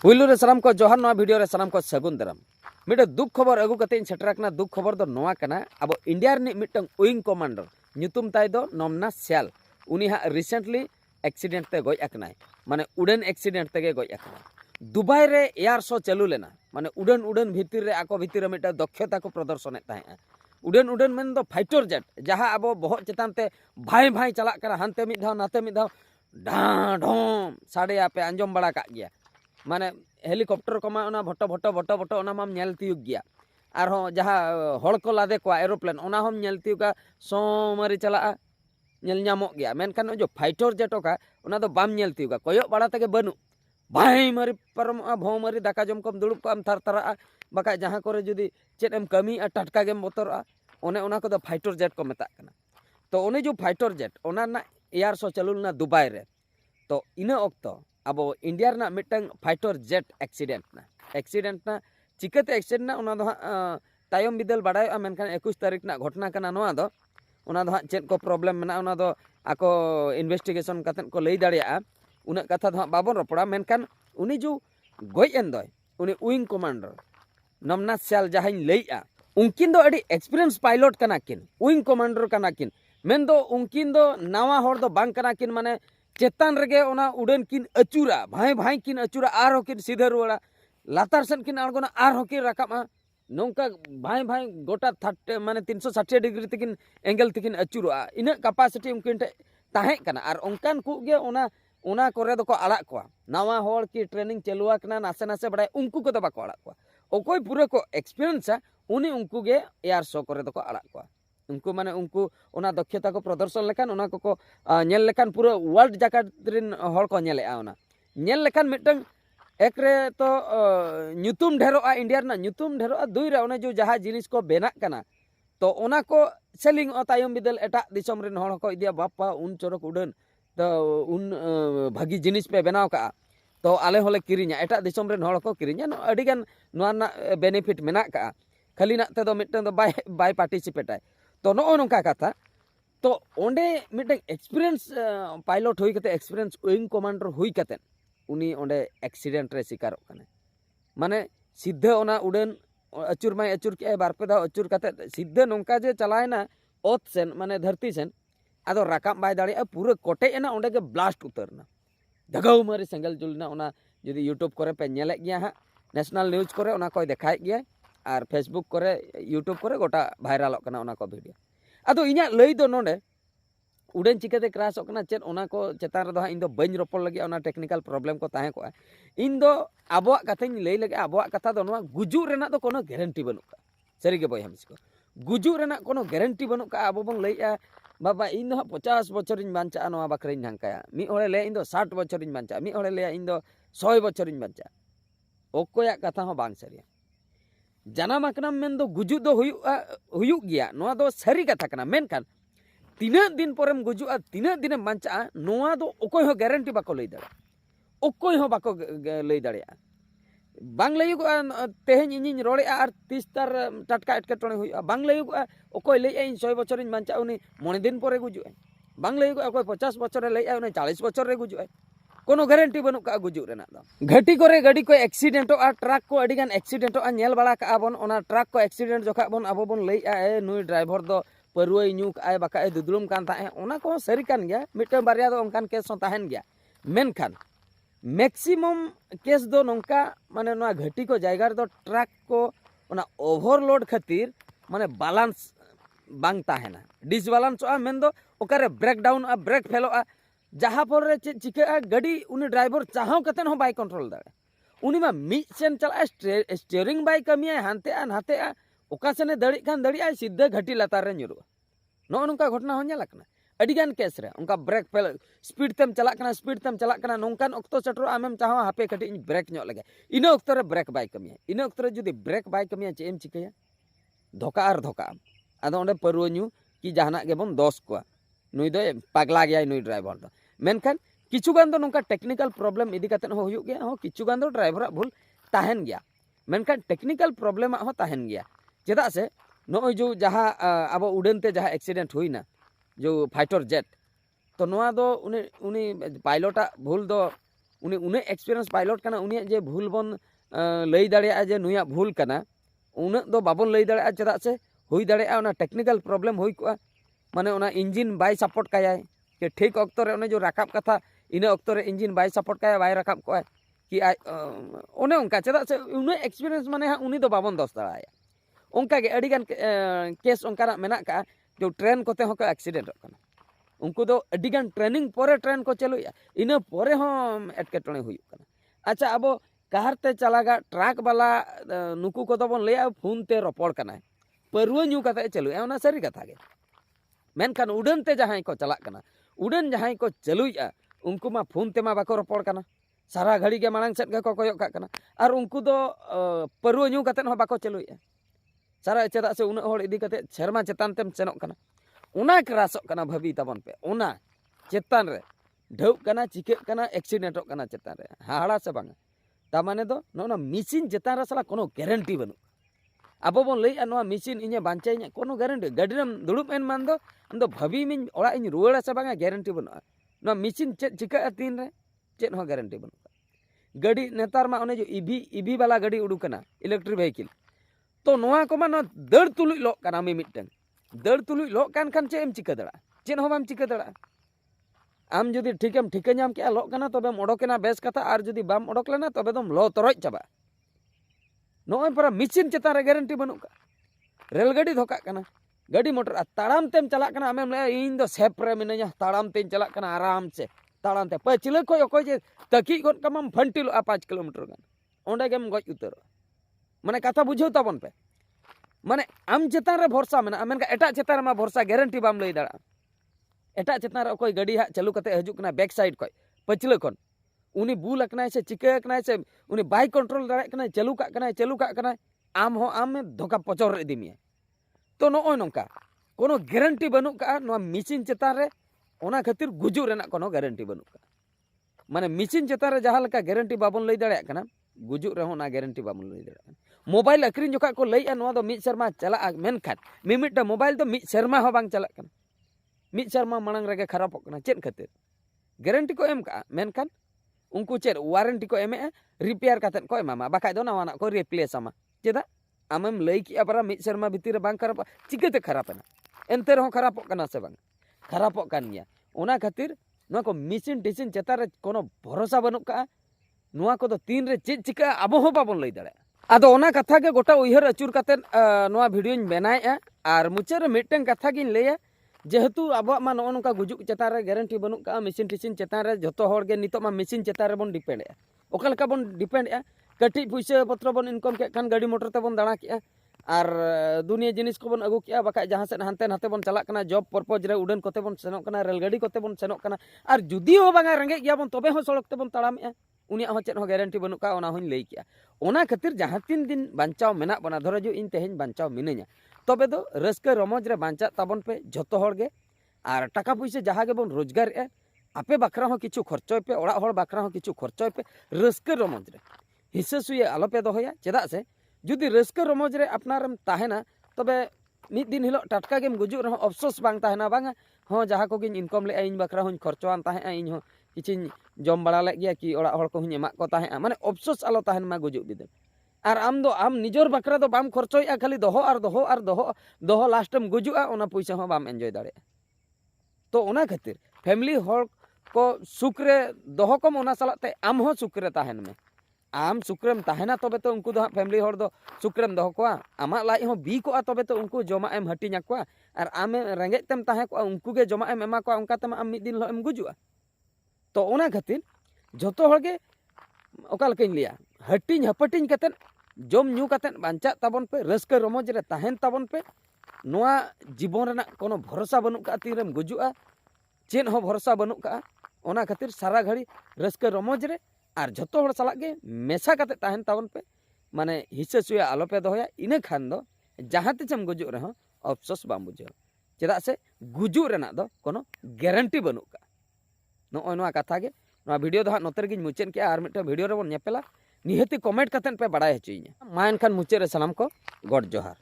पुलू रे सलाम को जोहार नवा वीडियो रे सलाम को सगुन दाराम मिटे दुख खबर अगु कते सेटराकना दुख खबर दो नवा कना अब इंडिया रे meeting wing commander nyutum tay do nomna sel uni ha recently accident te goj aknai mane udan accident tege goj aknai Dubai रे एयर शो चालू लेना माने उड़न उड़न भीतर रे आको भीतर में दक्षता को प्रदर्शन उड़न उड़न मेन दो फाइटर जेट जहाँ अब बहुत चेतान ते भाई भाई चला कर हानते मिद धाव नाते मिद धाव ढा ढोम साड़े आपे आंजम बड़ा का गया माने हेलीकॉप्टर कमा ओना भट्टो भट्टो भट्टो भट्टो ओना माम नेल तियुग गया आरो जहाँ हड़ को लादे को एरोप्लेन ओना हम नेल तियुगा सोमारी चला नेल नामो गया मेनखान जो फाइटर जेटो का ओना दो बाम नेल तियुगा कोयो बड़ा तके बनु भाई मारी परम भौ मारी दाका जम कम दुड़ुब कम थर थरा बाका जहाँ करे जुदी चेत एम कमी टटका गेम बोतरा ओने ओना को दो फाइटर जेट को मेता कना तो ओने जो फाइटर जेट ओना ना एयर शो चालू ना दुबई रे तो इना ऑक्तो अब इंडिया ना मिटंग फाइटर जेट एक्सीडेंट ना चिकते एक्सीडेंट ना ओना दो तायम बिदल बाडाय मेनखान 21 तारीख ना घटना कना नोआ दो ओना दो चेत को प्रॉब्लम मेना ओना दो आको इन्वेस्टिगेशन कतन को लई दाड़िया उना कथा दो बाबन रपड़ा मेनखान उनी जो गoj एन दो उनी विंग कमांडर नमना सेल जहां लईआ उनकिन दो अड़ी एक्सपीरियंस पायलट कना किन विंग कमांडर कना किन मेन दो उनकिन दो नावा होड़ दो बांग कना किन माने चेतान रगे ओना उड़न किन अचूरा भाई भाई किन अचूरा आर हो किन सीधे रुड़ा लातार सेन किन आड़गोना आर हो किन रकामा नौका भाई भाई गोटा 30 माने 360 डिग्री तकिन एंगल तकिन अचूरा इना कैपेसिटी उनकिन ताहे कना आर उनकान को गे ओना करे दो को आड़ा को नावा होड़ की ट्रेनिंग चलुआ कना नासे नासे बड़ा उनको को दो बाको आड़ा को ओकोय पूरा को एक्सपीरियंस उनी उनको गे एयर शो करे दो को आड़ा को उनको माने उनको ओना दक्षता को प्रदर्शन लेखान ओना को नेल लेखान पूरा वर्ल्ड जाकात रिन हड़ को नेलेआ ओना नेल लेखान मिटंग एकरे तो ᱧᱩᱛᱩᱢ ढेरोआ इंडिया ना ᱧᱩᱛᱩᱢ ढेरोआ दुई रे ओने जो जहां जिनिस को बेना कना तो ओना को सेलिंग तायम बिदल एटा दिसम रिन हड़ को इदिया बापा उन चोरक उड़न तो उन भागी जिनिस पे बनाव का तो आले होले किरिnya एटा दिसम रिन हड़ को किरिnya अडिगान नोआ ना बेनिफिट मेना का खाली ना ते दो मिटन दो बाय पार्टिसिपेट आय तो नो नोंका कथा तो ओंडे मिटन एक्सपीरियंस पायलट हुई कते एक्सपीरियंस विंग कमांडर हुई कते उनी ओंडे एक्सीडेंट रे शिकार कने माने सिद्धे ओना उड़न अचूर माय अचूर के बारपे दा अचूर कते सिद्धे नोंका जे चलायना ओत सेन माने धरती सेन आदो राकाम बाय दाड़िया पूरा कोटे एना ओंडे के ब्लास्ट उतरना दगाव मारी सेंगल जुलना ओना जदि यूट्यूब करे पे नेले गया हा नेशनल न्यूज करे ओना कोय देखाय गया और फेसबुक करे यूट्यूब करे गोटा भाइरल कना ओना को वीडियो आदो इना लई दो नोंडे उड़न चिकाते क्रैश कना चेत ओना को चेतान रे दो इन दो बइन रोपड़ लगे ओना टेक्निकल प्रॉब्लम को ताहे को इन दो आबोआ कथानी लई लगे आबोआ कथा दो नोआ गुजु रेना दो कोनो गारंटी बनु का सरी के बय हमस को गुजु रेना कोनो गारंटी बनु का आबो बन लईआ बाबा इन दो 50 बछर इन बांचा नोआ बाखरिन हांकाया मी ओळे ले इन दो 60 बछर इन बांचा मी ओळे ले इन दो 100 बछर इन बांचा ओकोया कथा हो बांग सरिया जानाम आकना मेन दो गुजु दो हुयु गया नोआ दो सरी कथा कना मेनखान तीना दिन परम गुजुआ तीना दिन बांचा नोआ दो ओकोय हो गारंटी बाको लई दाड़ा ओकोय हो बाको लई दाड़िया बांग लईगो तेहेन इनिन रोड़ेआ आर 30 तार टटका एटकेटणे हुइआ बांग लईगो ओकोय लईआ इन 100 बछर इन बांचा उनी 9 दिन परे गुजुआ बांग लईगो ओकोय 50 बछर रे लईआ उनी 40 बछर रे गुजुआ कोनो गारंटी बनु का गुजु रेना दो घाटी करे गाड़ी को एक्सीडेंट आ ट्रक को अडिगान एक्सीडेंट आ नेल बड़ा का बन ओना ट्रक को एक्सीडेंट जोखा बन आबो बन लईआ ए नुई ड्राइवर दो परुई न्यूक आय बाका दुदुलुम कान ताहे ओना को सरी कान गया मिटन बारिया दो ओनकान केस ताहेन गया मेनखान मैक्सिमम केस दो नोंका माने नोआ घाटी को जायगा दो ट्रक को ओना ओवरलोड खातिर माने बैलेंस बांग ताहेना डिसबैलेंस आ मेन दो ओकारे ब्रेक डाउन आ ब्रेक फेलो आ जहां पर रे चिका गाड़ी उनी ड्राइवर चाहो कतन हो बाय कंट्रोल दाड़े उनी मा मी सेन चला स्टीयरिंग बाय कमिया हानते आ नाते आ ओका सेने दड़ी खान दड़ी आ सीधे घाटी लातार रे ᱧᱩᱨᱩᱜᱼᱟ नो नोंका घटना हो नेला कना अडिगान केस रे उनका ब्रेक फेल स्पीड तेम चला कना नोंकान ऑक्तो सेटरो आमेम चाहो हापे कटी ब्रेक ᱧᱚᱜ लगे इना ऑक्तो रे ब्रेक बाय कमिया इना ऑक्तो रे जुदी ब्रेक बाय कमिया चे एम चिकया धोका आर धोका आदो ओंडे परुवा ᱧᱩ कि जहाना गेबन दोस को नुई दो पागला गया नुई ड्राइवर दो मेनखान किछु गान दो नोंका टेक्निकल प्रॉब्लम इदी कतन हो हुयुग गया हो किछु गान दो ड्राइवर भूल ताहेन गया मेनखान टेक्निकल प्रॉब्लम हो ताहेन गया चेदा से नो जो जहाँ अब उड़न ते जहाँ एक्सीडेंट हुई ना जो फाइटर जेट तो नोआ दो उनी पायलटा भूल दो उनी उन्हें एक्सपीरियंस पायलट कना उनी जे भूल बन लई दाड़े जे नुया भूल कना उन्हें दो बाबन लई दाड़े चेदा से हुई दाड़े ओना टेक्निकल प्रॉब्लम हुई को माने ओना इंजिन बाय सपोर्ट कायाय कि ठीक ऑक्तो रे ओने जो राकाब कथा इने ऑक्तो रे इंजिन बाय सपोर्ट काया बाय राकाब को कि ओने उनका चेदा से उन्हें एक्सपीरियंस माने हा उनी दो बाबन दोस दाड़ाया उनका के अडिगान केस उनका मेना का जो ट्रेन कोते होको एक्सीडेंट होकना उनको दो अडिगान ट्रेनिंग पोरे ट्रेन को चलुया इना पोरे हो एटकेटणे हुयुक कना अच्छा अब कार ते चलागा ट्रक वाला नुकु को बन लैया फोन ते रपड़ कना परवा न्यू कते चलुया ओना सरी कथा गे मेनखान उड़न ते जहां को चला कना उड़न जहां को चलुया उनको मा फोन ते मा बाको रपड़ कना सारा घड़ी के मांग सेट के को कोयक कना और उनको दो परवा न्यू कते हो बाको चलुया सारा चेदा से उना होड़ इदी कते शर्मा चेतान तेम सेनोक कना उना क्रासोक कना भाभी तबन पे उना चेतान रे ढौक कना चिकेक कना एक्सीडेंटोक कना चेतान रे हाड़ा से बांगा ता माने दो नोना मिसिन चेतान रे साला कोनो गारंटी बनु अब बन लैया नोआ मिसिन इने बांचाइnya कोनो गारंटी गाडीरम दुड़ुब एन मान दो आम दो भाभी मिन ओड़ा इन रुवाड़ा से बांगा गारंटी बनु नोआ मिसिन चेत चिका तीन रे चेत हो गारंटी बनु गाड़ी नेतार मा ओने जो ईवी वाला गाड़ी उडुकना इलेक्ट्रिक व्हीकल तो नोआ को मा नो दड़ तुलुई लो कना मी मिटन दड़ तुलुई लो कान खान चेम चिका दड़ा चेन हो बाम चिका दड़ा आम जुदी ठीकम ठीका नाम के लो कना तबे ओडोकेना बेस कथा और जुदी बाम ओडोक लेना तबे दम लो तरोज चाबा नोय पर मिसिन चेता रे गारंटी बनु का रेलगाड़ी धोका कना गाड़ी मोटर ताड़ाम तेम चला कना आमेम ले इन दो सेफ रे मिनया ताड़ाम तेम चला कना आराम से ताड़ाम ते पचिले कोय ओकोय जे तकी गोट कमम फंटिलो 5 किलोमीटर गान ओंडे गेम गज उतर माने कथा बुझो तबन पे माने आम चेतान रे भरोसा मेना मेनका एटा चेतान रे मा भरोसा गारंटी बाम लई दाड़ा एटा चेतान रे कोई गाड़ी हा चालू कते हजुक कना बैक साइड कोय पछले कोन उनी बुल अकनाय से चिका अकनाय से उनी बाय कंट्रोल दाड़े कना चालू का कना आम हो आम में धोका पचर इदी मिया तो नोय नोंका कोनो गारंटी बनु का नो मिसिन चेतान रे ओना खातिर गुजु रेना कोनो गारंटी बनु का माने मिसिन चेतान रे जहां लका गारंटी बाबन लई दाड़े कना गुजु रे हो ना गारंटी बाबन लई दाड़े मोबाइल अक्रीन जोखा को लैया नो दो मिद शर्मा चला मेनखान मिमिटा मोबाइल दो मिद शर्मा हो बांग चला कना मिद शर्मा मांग रेगे खराब कना चेन खातिर गारंटी को एम का मेनखान उनको चेर वारंटी को एमे रिपेयर कातन को एमा बाखा दो नवाना को रिप्लेस आमा चेदा आमेम लई कि अपरा मिद शर्मा भितिर बांग खराब चिकेते खराब ना एनते रहो खराब कना से बांग खराब कान गया ओना खातिर नो को मिसिन टिसिन चेता रे कोनो भरोसा बनु का नुआ को दो तीन रे चेद चिका अब हो बाबन लई दाड़े आदो ओना कथा के गोटा उइहर अचुर काते नोआ वीडियोñ बनाएआ और मुचारे मिटन कथा गिन लेया जेहेतु अब मा नो नोका गुजुक चेता रे गारंटी बनु का मिसिन टिसिन चेता रे जतो होड़ के नितो मा मिसिन चेता रे बन डिपेंड ए ओका लका बन डिपेंड ए कटी पैसा पत्र बन इनकम के खान गाड़ी मोटर ते बन दाणा के और दुनिया जिनिस को बन अगु के बाका जहां से हानते नाते बन चला कना जॉब पर्पज रे उड़न कोते बन सेनोक कना रेलगाड़ी कोते बन सेनोक कना और जुदी हो बांगा रंगे गया बन तबे हो सड़क ते बन ताड़ाम उनी हो चेन हो गारंटी बनु का ओना होइन लई किया ओना खातिर जहां तीन दिन बांचाव मेना बना धरो जो इन तेहेन बांचाव मिने냐 तबे दो रस्का रमज रे बांचा ताबन पे जतो होड़ गे और टाका पैसा जहां गे बन रोजगार ए आपे बाखरा हो किछु खर्चोय पे ओड़ा होड़ बाखरा हो किछु खर्चोय पे रस्का रमज रे हिस्सा सुये आलो पे दोहया चेदा से जुदी रस्का रमज रे अपनारम ताहेना तबे मिद दिन हिलो टटका गेम गुजु रहो अफसोस बांग ताहेना बांगा हो जहां को गिन इनकम ले इन बाखरा होन खर्चोआन ताहे इन हो किचिन जम बड़ा ले गया कि ओड़ा होड़ को हुन एमा को ताहे माने अफसोस आलो ताहेन मा गुजु बिदे और आम दो आम निजोर बाखरा दो बाम खर्चोया खाली दोहो लास्टम गुजुआ ओना पैसा हो बाम एन्जॉय दाड़े तो ओना खातिर फैमिली होड़ को सुख रे दोहो कम ओना सालाते आम हो सुख रे ताहेन में आम सुक्रेम ताहेना तबे तो उनको दो फैमिली होड़ दो सुक्रेम दोहो कोआ आमा लाई हो बी को तबे तो उनको जमा एम हटिना कोआ और आम रेंगे तेम ताहे को उनको के जमा एम एमा को उनका तम आम मिद दिन लो एम गुजुआ तो ओना खातिर जतो होड़ के ओका लकैन लिया हटिन हपटिन कतेन जम न्यू कतेन बांचा ताबन पे रस्का रमज रे ताहेन ताबन पे नोआ जीवन रेना कोनो भरोसा बनु का तीरेम गुजुआ चेन हो भरोसा बनु का ओना खातिर सारा घड़ी रस्का रमज रे और जतो होड़ साला गे मेसा कते ताहेन ताबन पे माने हिस्सा सुया आलो पे दोहया इने खान दो जहां तेचम गुजु रहो अफसोस बाम बुझो चेदा से गुजु रेना दो कोनो गारंटी बनु का नो नोआ कथा गे नोआ वीडियो दो नोतर गिन मुचेन के और मिटा वीडियो रे बन नेपेला निहति कमेंट कतेन पे बड़ाय हचुइया मा एनखान मुचे रे सलाम को गॉड जोहार।